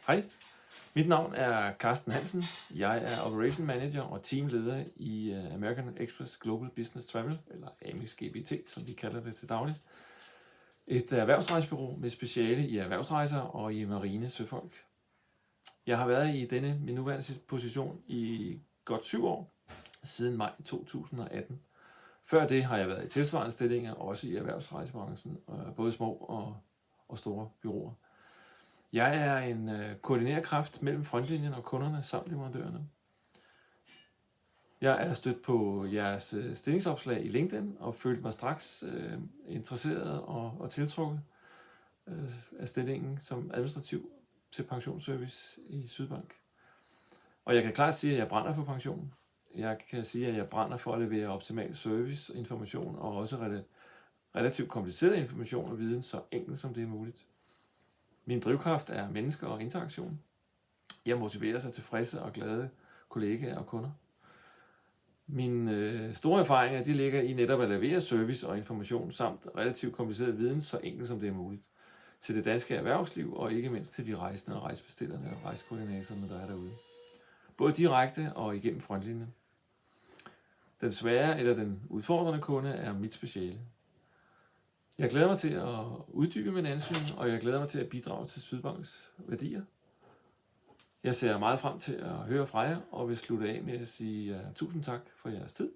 Hej, mit navn er Carsten Hansen. Jeg er Operation Manager og teamleder i American Express Global Business Travel, eller Amex GBT, som vi kalder det til dagligt. Et erhvervsrejsebureau med speciale i erhvervsrejser og i marine søfolk. Jeg har været i denne min nuværende position i godt 7 år, siden maj 2018. Før det har jeg været i tilsvarende stillinger, også i erhvervsrejsebranchen, både små og store bureauer. Jeg er en koordinerkraft mellem frontlinjen og kunderne samt leverandørerne. Jeg er stødt på jeres stillingsopslag i LinkedIn og følte mig straks interesseret og tiltrukket af stillingen som administrativ til pensionsservice i Sydbank. Og jeg kan klart sige, at jeg brænder for pensionen. Jeg kan sige, at jeg brænder for at levere optimal service, information og også relativt kompliceret information og viden så enkelt som det er muligt. Min drivkraft er mennesker og interaktion. Jeg motiverer sig tilfredse og glade kollegaer og kunder. Mine store erfaringer de ligger i netop at levere service og information samt relativt kompliceret viden så enkelt som det er muligt til det danske erhvervsliv og ikke mindst til de rejsende og rejsebestillerne og rejsekoordinatorerne, der er derude. Både direkte og igennem frontlinjen. Den svære eller den udfordrende kunde er mit speciale. Jeg glæder mig til at uddybe min ansøgning, og jeg glæder mig til at bidrage til Sydbanks værdier. Jeg ser meget frem til at høre fra jer, og vil slutte af med at sige tusind tak for jeres tid.